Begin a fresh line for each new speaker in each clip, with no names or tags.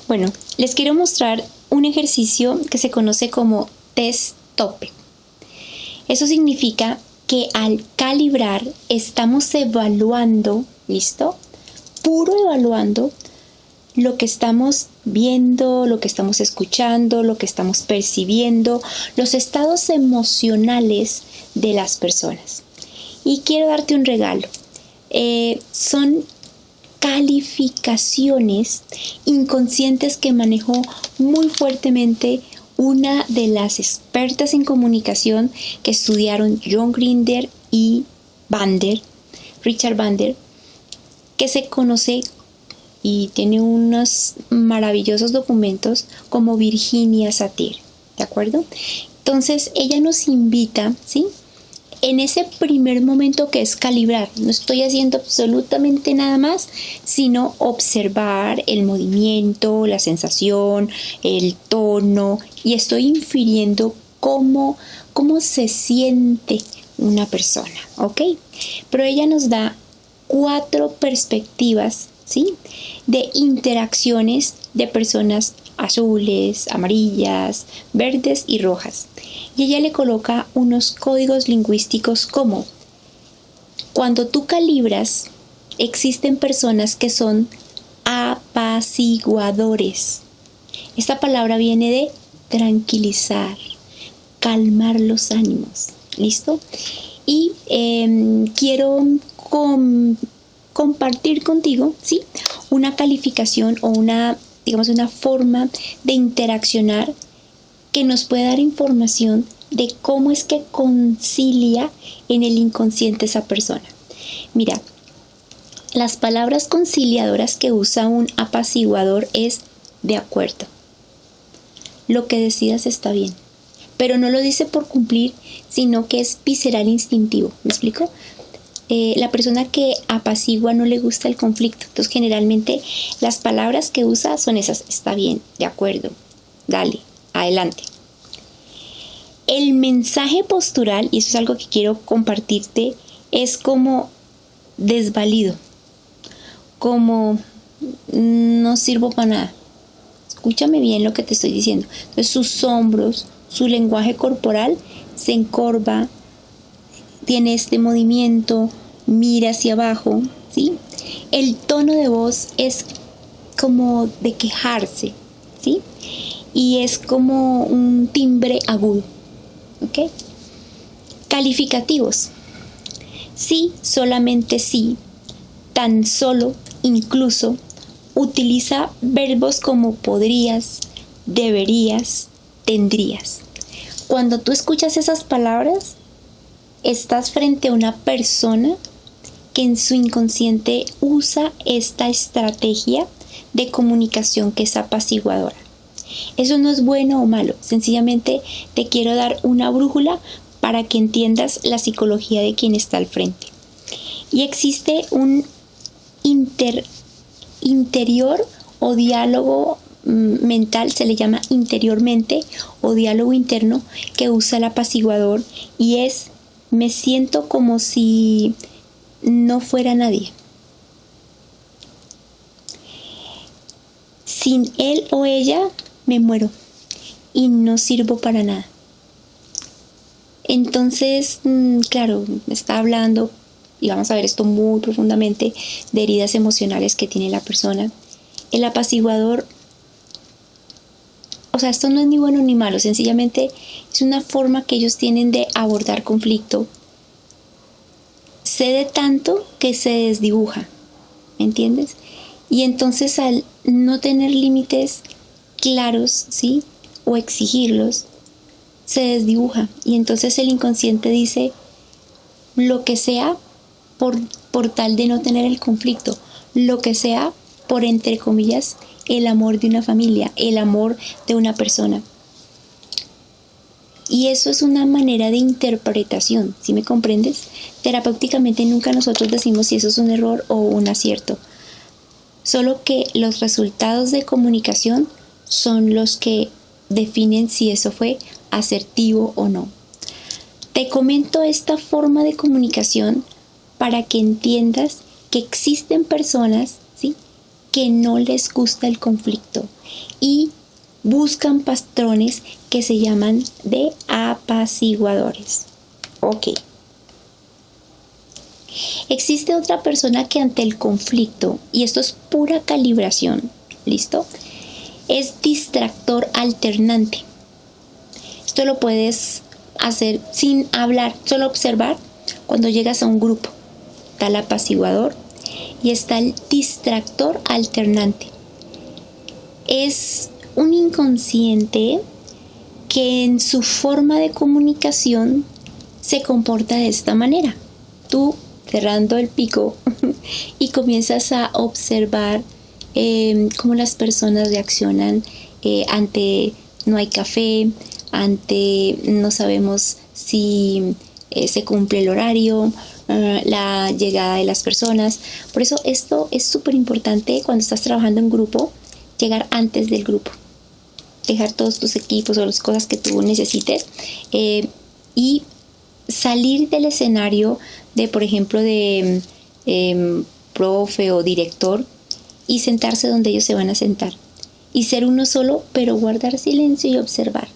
Bueno, les quiero mostrar un ejercicio que se conoce como test tope. Eso significa que al calibrar estamos evaluando, ¿listo? Puro evaluando lo que estamos viendo, lo que estamos escuchando, lo que estamos percibiendo, los estados emocionales de las personas. Y quiero darte un regalo. Son calificaciones inconscientes que manejó muy fuertemente una de las expertas en comunicación que estudiaron John Grinder y Richard Bandler, que se conoce y tiene unos maravillosos documentos como Virginia Satir, ¿de acuerdo? Entonces ella nos invita, ¿sí?, en ese primer momento que es calibrar. No estoy haciendo absolutamente nada más, sino observar el movimiento, la sensación, el tono, y estoy infiriendo cómo se siente una persona, ¿ok? Pero ella nos da 4 perspectivas, ¿sí?, de interacciones de personas azules, amarillas, verdes y rojas. Y ella le coloca unos códigos lingüísticos como: cuando tú calibras, existen personas que son apaciguadores. Esta palabra viene de tranquilizar, calmar los ánimos. ¿Listo? Y quiero compartir contigo, ¿sí?, una calificación o una forma de interaccionar que nos puede dar información de cómo es que concilia en el inconsciente esa persona. Mira, las palabras conciliadoras que usa un apaciguador es: de acuerdo, lo que decidas está bien, pero no lo dice por cumplir, sino que es visceral, instintivo. ¿Me explico? La persona que apacigua no le gusta el conflicto, entonces generalmente las palabras que usa son esas: está bien, de acuerdo, dale, adelante. El mensaje postural, y eso es algo que quiero compartirte, es como desvalido, como no sirvo para nada. Escúchame bien lo que te estoy diciendo. Entonces sus hombros, su lenguaje corporal se encorva, tiene este movimiento, mira hacia abajo, ¿sí? El tono de voz es como de quejarse, ¿sí? Y es como un timbre agudo, ¿ok? Calificativos: sí, solamente sí, tan solo, incluso. Utiliza verbos como podrías, deberías, tendrías. Cuando tú escuchas esas palabras, estás frente a una persona que en su inconsciente usa esta estrategia de comunicación que es apaciguadora. Eso no es bueno o malo, sencillamente te quiero dar una brújula para que entiendas la psicología de quien está al frente. Y existe un interior o diálogo mental, se le llama interiormente o diálogo interno, que usa el apaciguador, y es: me siento como si no fuera nadie. Sin él o ella me muero y no sirvo para nada. Entonces, claro, está hablando, y vamos a ver esto muy profundamente, de heridas emocionales que tiene la persona. El apaciguador, o sea, esto no es ni bueno ni malo, sencillamente es una forma que ellos tienen de abordar conflicto. Cede tanto que se desdibuja, ¿me entiendes? Y entonces, al no tener límites claros, ¿sí?, o exigirlos, se desdibuja, y entonces el inconsciente dice lo que sea por tal de no tener el conflicto, lo que sea por, entre comillas, el amor de una familia, el amor de una persona. Y eso es una manera de interpretación, ¿sí me comprendes? Terapéuticamente nunca nosotros decimos si eso es un error o un acierto, solo que los resultados de comunicación son los que definen si eso fue asertivo o no. Te comento esta forma de comunicación para que entiendas que existen personas, ¿sí?, que no les gusta el conflicto y buscan patrones que se llaman de apaciguadores. Ok. Existe otra persona que ante el conflicto, y esto es pura calibración, ¿listo?, es distractor alternante. Esto lo puedes hacer sin hablar, solo observar cuando llegas a un grupo. Está el apaciguador y está el distractor alternante. Es un inconsciente que en su forma de comunicación se comporta de esta manera. Tú cerrando el pico y comienzas a observar cómo las personas reaccionan ante no hay café, ante no sabemos si se cumple el horario, la llegada de las personas. Por eso esto es súper importante cuando estás trabajando en grupo, llegar antes del grupo, dejar todos tus equipos o las cosas que tú necesites y salir del escenario de, por ejemplo, de profe o director y sentarse donde ellos se van a sentar y ser uno solo, pero guardar silencio y observar.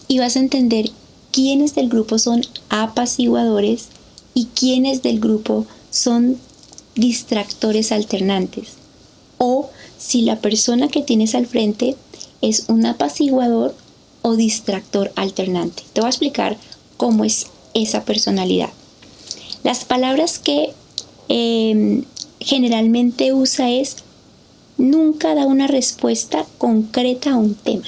Y vas a entender quiénes del grupo son apaciguadores y quiénes del grupo son distractores alternantes. O si la persona que tienes al frente es un apaciguador o distractor alternante. Te voy a explicar cómo es esa personalidad. Las palabras que generalmente usa es: nunca da una respuesta concreta a un tema.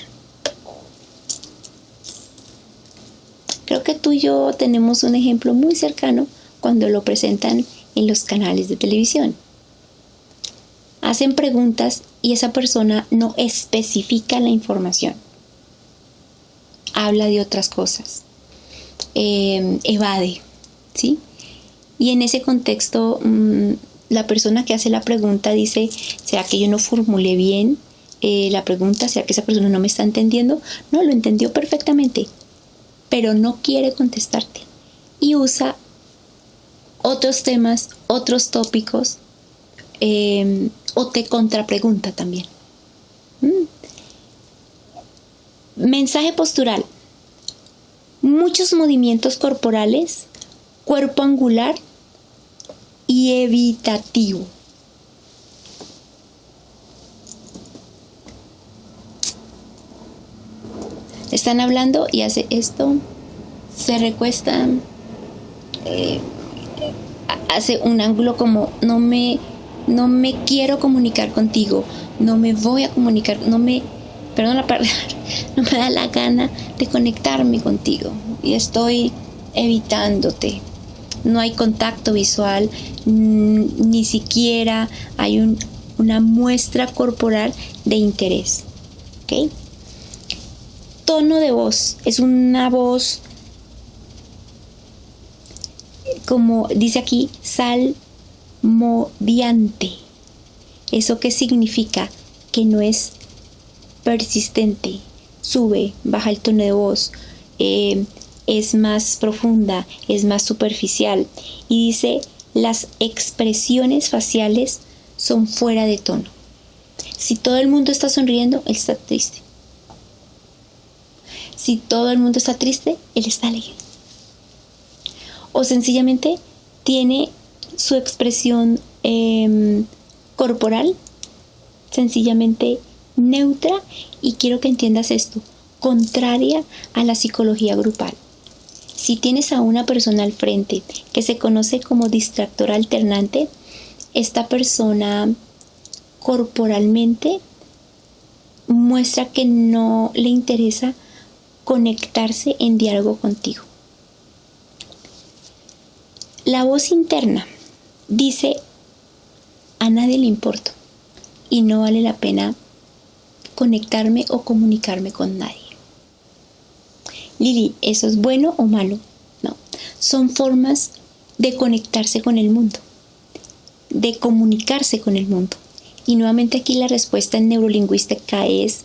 Creo que tú y yo tenemos un ejemplo muy cercano cuando lo presentan en los canales de televisión. Hacen preguntas y esa persona no especifica la información. Habla de otras cosas. Evade, ¿sí? Y en ese contexto, la persona que hace la pregunta dice: ¿será que yo no formulé bien la pregunta? ¿Será que esa persona no me está entendiendo? No, lo entendió perfectamente, pero no quiere contestarte. Y usa otros temas, otros tópicos, o te contrapregunta también. Mensaje postural: muchos movimientos corporales, cuerpo angular y evitativo. Están hablando y hace esto, se recuesta, hace un ángulo como no me quiero comunicar contigo, no me voy a comunicar, perdón la palabra, no me da la gana de conectarme contigo y estoy evitándote. No hay contacto visual, ni siquiera hay una muestra corporal de interés. ¿Okay? Tono de voz: es una voz, como dice aquí, salmodiante. ¿Eso qué significa? Que no es persistente, sube, baja el tono de voz, es más profunda, es más superficial. Y dice: las expresiones faciales son fuera de tono. Si todo el mundo está sonriendo, él está triste. Si todo el mundo está triste, él está alegre. O sencillamente tiene su expresión corporal sencillamente neutra, y quiero que entiendas esto, contraria a la psicología grupal. Si tienes a una persona al frente que se conoce como distractor alternante, esta persona corporalmente muestra que no le interesa conectarse en diálogo contigo. La voz interna dice: a nadie le importo y no vale la pena conectarme o comunicarme con nadie. Lili, ¿eso es bueno o malo? No, son formas de conectarse con el mundo, de comunicarse con el mundo. Y nuevamente aquí la respuesta en neurolingüística es: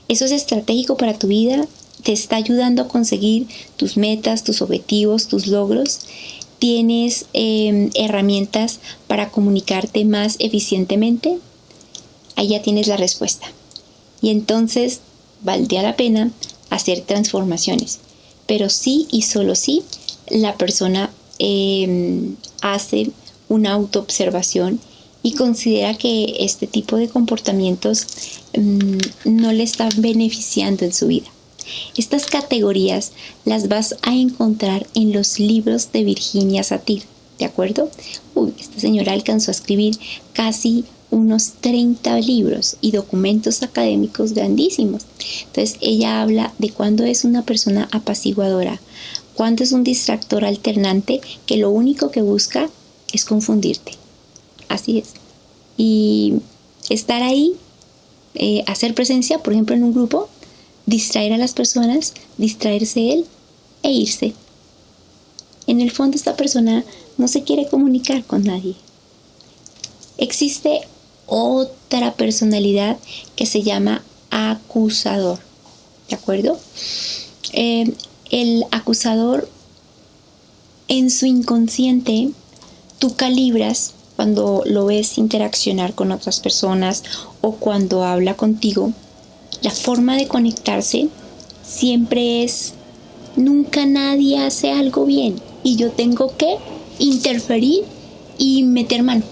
eso es estratégico para tu vida, te está ayudando a conseguir tus metas, tus objetivos, tus logros. ¿Tienes herramientas para comunicarte más eficientemente? Ahí ya tienes la respuesta. Y entonces valdría la pena hacer transformaciones. Pero sí y solo sí la persona hace una autoobservación y considera que este tipo de comportamientos no le están beneficiando en su vida. Estas categorías las vas a encontrar en los libros de Virginia Satir, ¿de acuerdo? Esta señora alcanzó a escribir casi unos 30 libros y documentos académicos grandísimos. Entonces ella habla de cuándo es una persona apaciguadora, cuándo es un distractor alternante que lo único que busca es confundirte. Así es. Y estar ahí, hacer presencia, por ejemplo, en un grupo, distraer a las personas, distraerse él e irse. En el fondo esta persona no se quiere comunicar con nadie. Existe otra personalidad que se llama acusador, ¿de acuerdo? El acusador, en su inconsciente, tú calibras cuando lo ves interaccionar con otras personas o cuando habla contigo. La forma de conectarse siempre es: nunca nadie hace algo bien y yo tengo que interferir y meter mano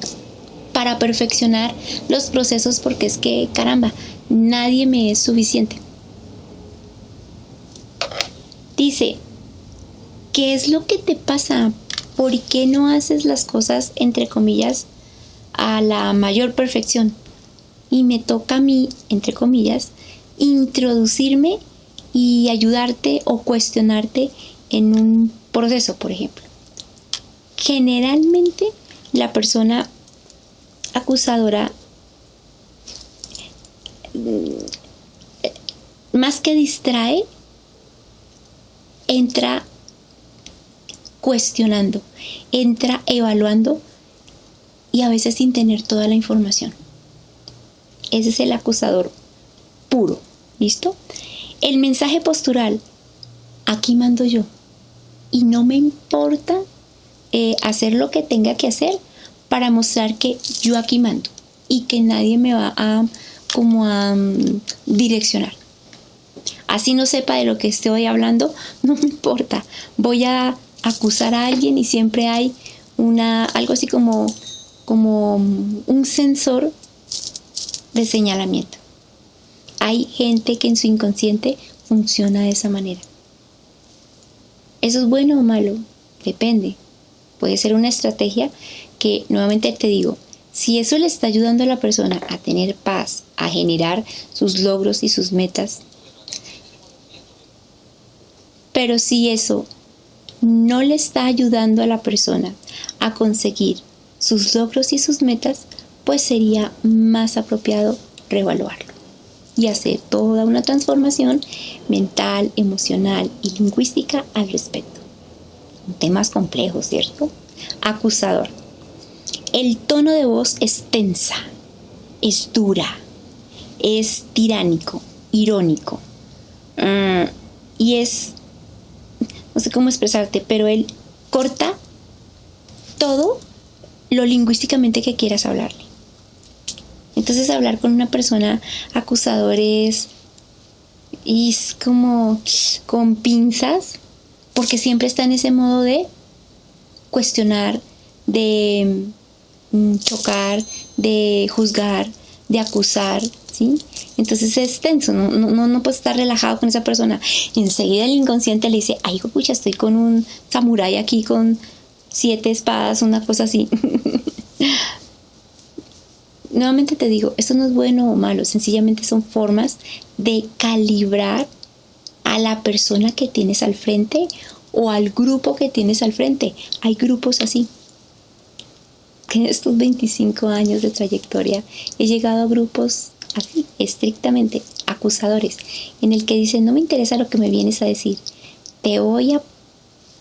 para perfeccionar los procesos, porque es que, caramba, nadie me es suficiente. Dice: ¿qué es lo que te pasa? ¿Por qué no haces las cosas, entre comillas, a la mayor perfección? Y me toca a mí, entre comillas, introducirme y ayudarte o cuestionarte en un proceso, por ejemplo. Generalmente la persona acusadora, más que distrae, entra cuestionando, entra evaluando y a veces sin tener toda la información. Ese es el acusador puro, ¿listo? El mensaje postural: aquí mando yo y no me importa hacer lo que tenga que hacer para mostrar que yo aquí mando y que nadie me va a direccionar. Así no sepa de lo que estoy hablando, no me importa. Voy a acusar a alguien y siempre hay algo así como un sensor de señalamiento. Hay gente que en su inconsciente funciona de esa manera. ¿Eso es bueno o malo? Depende. Puede ser una estrategia que, nuevamente te digo, si eso le está ayudando a la persona a tener paz, a generar sus logros y sus metas, pero si eso no le está ayudando a la persona a conseguir sus logros y sus metas, pues sería más apropiado reevaluarlo y hacer toda una transformación mental, emocional y lingüística al respecto. Temas complejos, ¿cierto? Acusador. El tono de voz es tensa, es dura, es tiránico, irónico, y es, no sé cómo expresarte, pero él corta todo lo lingüísticamente que quieras hablarle. Entonces hablar con una persona acusador es como con pinzas, porque siempre está en ese modo de cuestionar, de chocar, de juzgar, de acusar, ¿sí? Entonces es tenso, no puedes estar relajado con esa persona. Enseguida el inconsciente le dice: ay, pucha, estoy con un samurái aquí con 7 espadas, una cosa así. Nuevamente te digo, esto no es bueno o malo, sencillamente son formas de calibrar a la persona que tienes al frente o al grupo que tienes al frente. Hay grupos así. En estos 25 años de trayectoria he llegado a grupos así, estrictamente acusadores, en el que dicen: no me interesa lo que me vienes a decir, te voy a,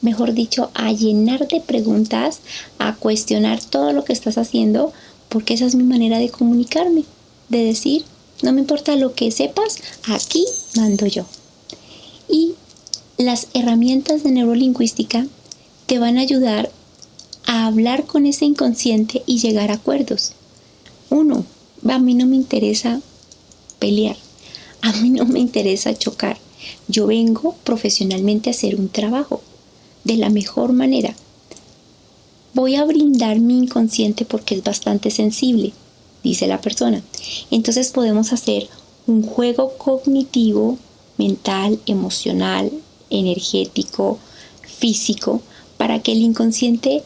mejor dicho, a llenar de preguntas, a cuestionar todo lo que estás haciendo, porque esa es mi manera de comunicarme, de decir: no me importa lo que sepas, aquí mando yo. Y las herramientas de neurolingüística te van a ayudar hablar con ese inconsciente y llegar a acuerdos. Uno, a mí no me interesa pelear, a mí no me interesa chocar. Yo vengo profesionalmente a hacer un trabajo de la mejor manera. Voy a brindar mi inconsciente porque es bastante sensible, dice la persona. Entonces podemos hacer un juego cognitivo, mental, emocional, energético, físico, para que el inconsciente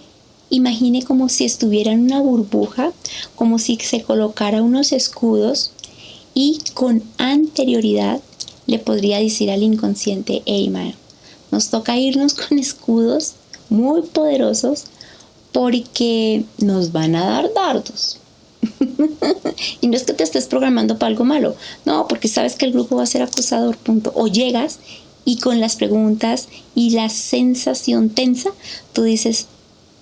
imagine como si estuviera en una burbuja, como si se colocara unos escudos y con anterioridad le podría decir al inconsciente: hey, mano, nos toca irnos con escudos muy poderosos porque nos van a dar dardos. Y no es que te estés programando para algo malo, no, porque sabes que el grupo va a ser acusador, punto. O llegas y con las preguntas y la sensación tensa, tú dices: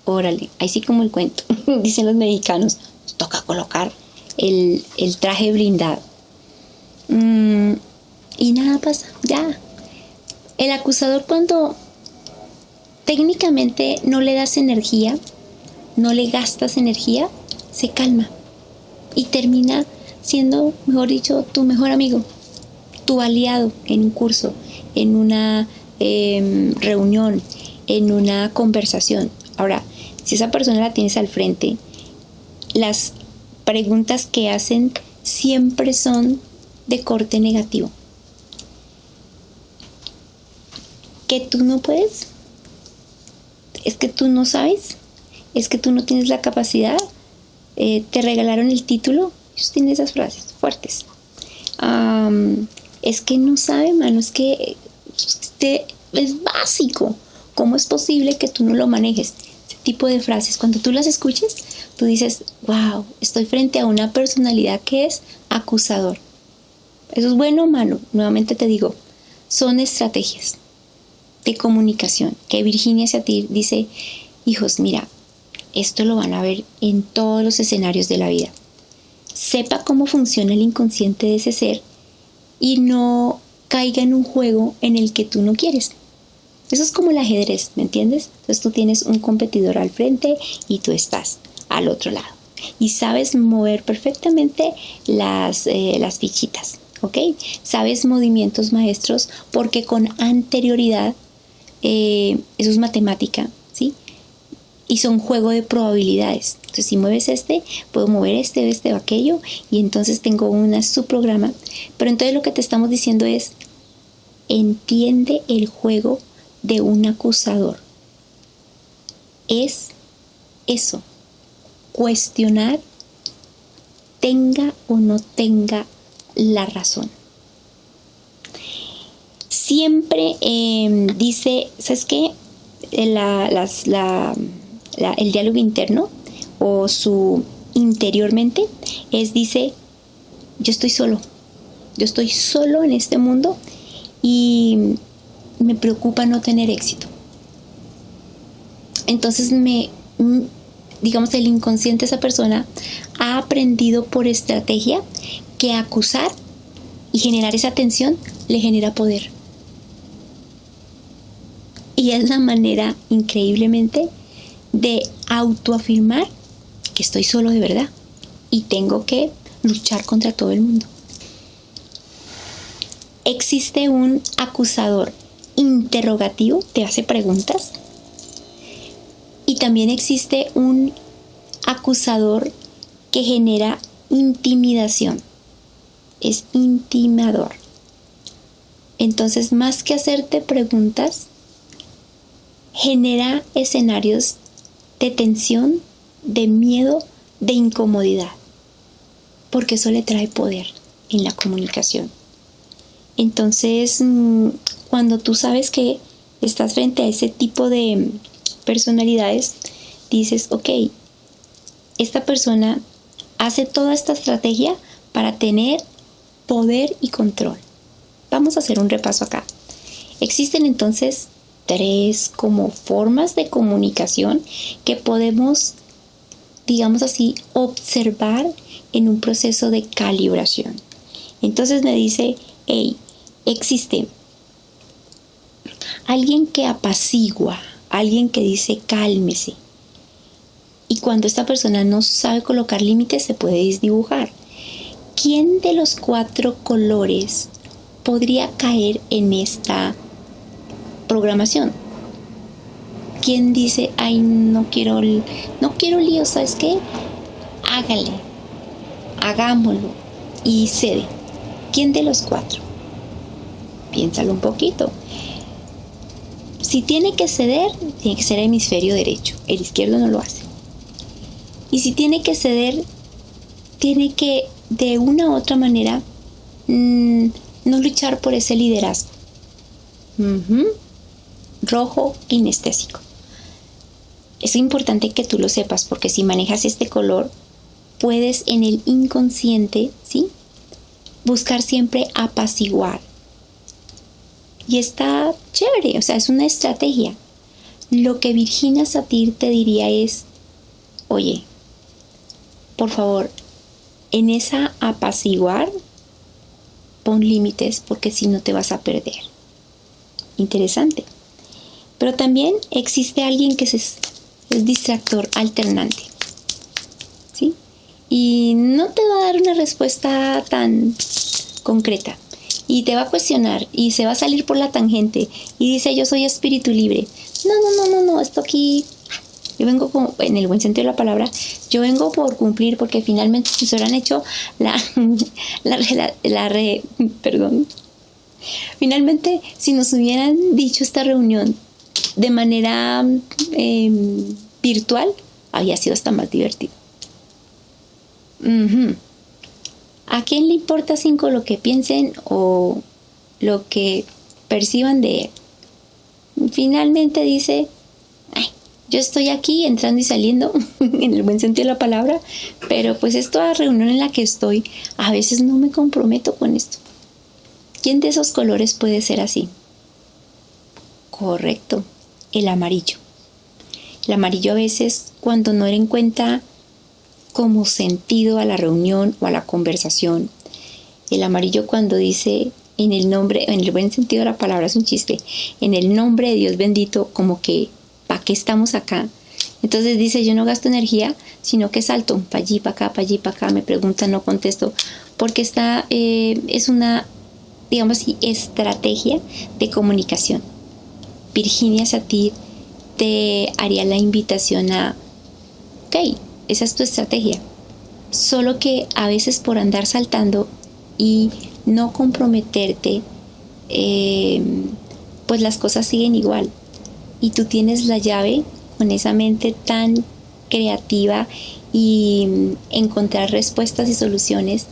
órale, ahí sí como el cuento, dicen los mexicanos, nos toca colocar el traje blindado. Y nada pasa, ya. El acusador, cuando técnicamente no le das energía, no le gastas energía, se calma y termina siendo, mejor dicho, tu mejor amigo, tu aliado en un curso, en una reunión, en una conversación. Ahora, si esa persona la tienes al frente, las preguntas que hacen siempre son de corte negativo. ¿Que tú no puedes? ¿Es que tú no sabes? ¿Es que tú no tienes la capacidad? ¿Te regalaron el título? Ellos tienen esas frases fuertes. Es que no sabe, mano, es que es básico. ¿Cómo es posible que tú no lo manejes? Ese tipo de frases, cuando tú las escuches, tú dices: wow, estoy frente a una personalidad que es acusador. ¿Eso es bueno o malo? Nuevamente te digo, son estrategias de comunicación que Virginia Satir dice: hijos, mira, esto lo van a ver en todos los escenarios de la vida. Sepa cómo funciona el inconsciente de ese ser y no caiga en un juego en el que tú no quieres. Eso es como el ajedrez, ¿me entiendes? Entonces tú tienes un competidor al frente y tú estás al otro lado. Y sabes mover perfectamente las fichitas, ¿ok? Sabes movimientos maestros porque con anterioridad, eso es matemática, ¿sí? Y son juego de probabilidades. Entonces, si mueves puedo mover este o aquello, y entonces tengo un subprograma. Pero entonces lo que te estamos diciendo es: entiende el juego de un acusador. Es eso, cuestionar, tenga o no tenga la razón. Siempre dice, ¿sabes qué? El diálogo interno o su interiormente dice: yo estoy solo en este mundo y me preocupa no tener éxito. Entonces digamos, el inconsciente de esa persona ha aprendido por estrategia que acusar y generar esa tensión le genera poder. Y es la manera, increíblemente, de autoafirmar que estoy solo de verdad y tengo que luchar contra todo el mundo. Existe un acusador interrogativo, te hace preguntas. Y también existe un acusador que genera intimidación. Es intimador. Entonces, más que hacerte preguntas, genera escenarios de tensión, de miedo, de incomodidad, porque eso le trae poder en la comunicación. Entonces, cuando tú sabes que estás frente a ese tipo de personalidades, dices: ok, esta persona hace toda esta estrategia para tener poder y control. Vamos a hacer un repaso acá. Existen entonces 3 como formas de comunicación que podemos, digamos así, observar en un proceso de calibración. Entonces me dice: hey, existe alguien que apacigua, alguien que dice cálmese, cuando esta persona no sabe colocar límites, se puede desdibujar. ¿Quién de los 4 colores podría caer en esta programación? ¿Quién dice, ay, no quiero lío, ¿sabes qué? Hágale, hagámoslo y cede? ¿Quién de los 4? Piénsalo un poquito. Si tiene que ceder, tiene que ser el hemisferio derecho. El izquierdo no lo hace. Y si tiene que ceder, tiene que de una u otra manera no luchar por ese liderazgo. Rojo kinestésico. Es importante que tú lo sepas, porque si manejas este color, puedes en el inconsciente, ¿sí?, buscar siempre apaciguar. Y está chévere, o sea, es una estrategia. Lo que Virginia Satir te diría es, oye, por favor, en esa apaciguar, pon límites, porque si no te vas a perder. Interesante. Pero también existe alguien que es distractor alternante, ¿sí? Y no te va a dar una respuesta tan concreta. Y te va a cuestionar y se va a salir por la tangente y dice, yo soy espíritu libre. No, esto aquí, yo vengo en el buen sentido de la palabra, yo vengo por cumplir, porque finalmente si se hubieran hecho finalmente si nos hubieran dicho esta reunión de manera virtual, había sido hasta más divertido. ¿A quién le importa 5 lo que piensen o lo que perciban de él? Finalmente dice, ay, yo estoy aquí entrando y saliendo, en el buen sentido de la palabra, pero pues esta reunión en la que estoy, a veces no me comprometo con esto. ¿Quién de esos colores puede ser así? Correcto, el amarillo. El amarillo a veces, cuando no le encuentra como sentido a la reunión o a la conversación. El amarillo cuando dice en el nombre, en el buen sentido de la palabra, es un chiste, en el nombre de Dios bendito, como que, ¿para qué estamos acá? Entonces dice, yo no gasto energía, sino que salto, para allí, para acá, me preguntan, no contesto, porque es una, digamos así, estrategia de comunicación. Virginia Satir te haría la invitación a, ok, esa es tu estrategia. Solo que a veces por andar saltando y no comprometerte, pues las cosas siguen igual. Y tú tienes la llave con esa mente tan creativa y encontrar respuestas y soluciones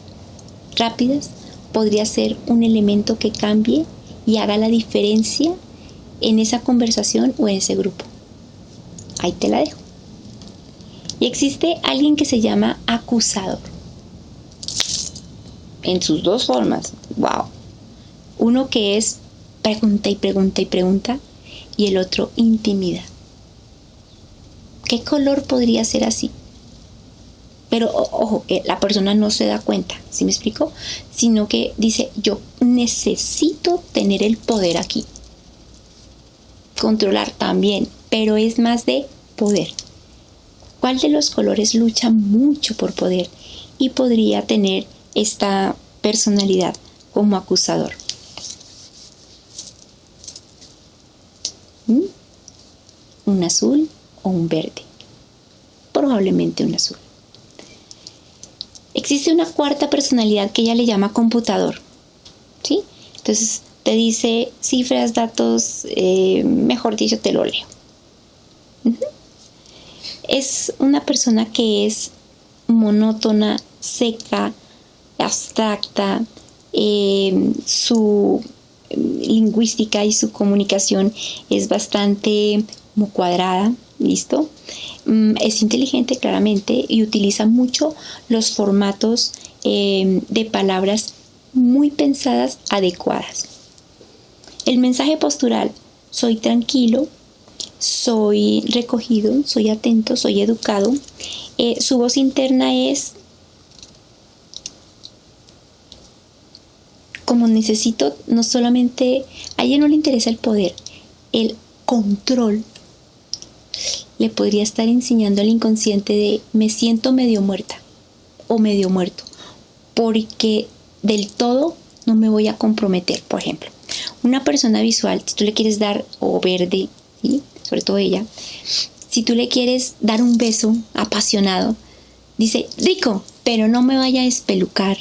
rápidas podría ser un elemento que cambie y haga la diferencia en esa conversación o en ese grupo. Ahí te la dejo. Y existe alguien que se llama acusador. En sus 2 formas. ¡Wow! Uno que es pregunta y pregunta y pregunta, y el otro intimida. ¿Qué color podría ser así? Pero ojo, la persona no se da cuenta, ¿sí me explico? Sino que dice, yo necesito tener el poder aquí. Controlar también, pero es más de poder. ¿Cuál de los colores lucha mucho por poder y podría tener esta personalidad como acusador? ¿Un azul o un verde? Probablemente un azul. Existe una 4ª personalidad que ella le llama computador, ¿sí? Entonces te dice cifras, datos, mejor dicho, te lo leo. Es una persona que es monótona, seca, abstracta, su lingüística y su comunicación es bastante como cuadrada, ¿listo? Es inteligente claramente y utiliza mucho los formatos de palabras muy pensadas, adecuadas. El mensaje postural, soy tranquilo, soy recogido, soy atento, soy educado. Su voz interna es como necesito, no solamente, a ella no le interesa el poder, el control le podría estar enseñando al inconsciente de me siento medio muerta o medio muerto, porque del todo no me voy a comprometer. Por ejemplo, una persona visual, si tú le quieres dar, o verde, ¿sí? Sobre todo ella, si tú le quieres dar un beso apasionado, dice, rico, pero no me vaya a espelucar,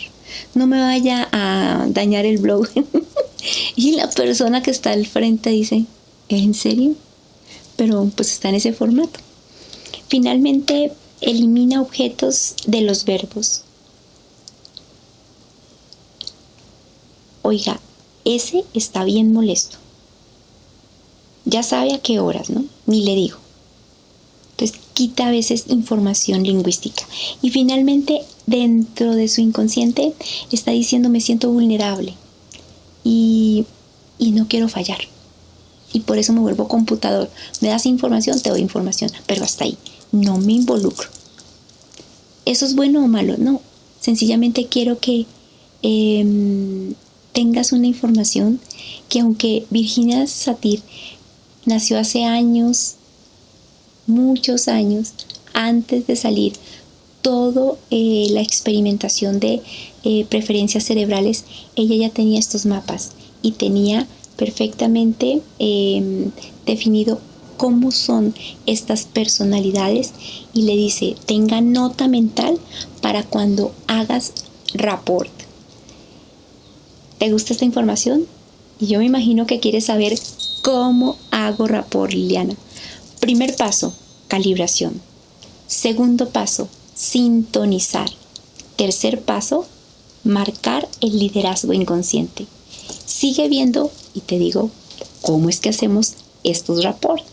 no me vaya a dañar el blog. Y la persona que está al frente dice, ¿en serio? Pero pues está en ese formato. Finalmente, elimina objetos de los verbos. Oiga, ese está bien molesto. Ya sabe a qué horas, ¿no? Ni le digo. Entonces quita a veces información lingüística. Y finalmente, dentro de su inconsciente, está diciendo me siento vulnerable y no quiero fallar. Y por eso me vuelvo computador. Me das información, te doy información, pero hasta ahí. No me involucro. ¿Eso es bueno o malo? No. Sencillamente quiero que tengas una información que aunque Virginia Satir nació hace años, muchos años, antes de salir toda la experimentación de preferencias cerebrales, ella ya tenía estos mapas y tenía perfectamente definido cómo son estas personalidades y le dice, tenga nota mental para cuando hagas rapport. ¿Te gusta esta información? Y yo me imagino que quieres saber cómo hago rapport, Liliana. Primer paso, calibración. Segundo paso, sintonizar. Tercer paso, marcar el liderazgo inconsciente. Sigue viendo y te digo cómo es que hacemos estos rapports.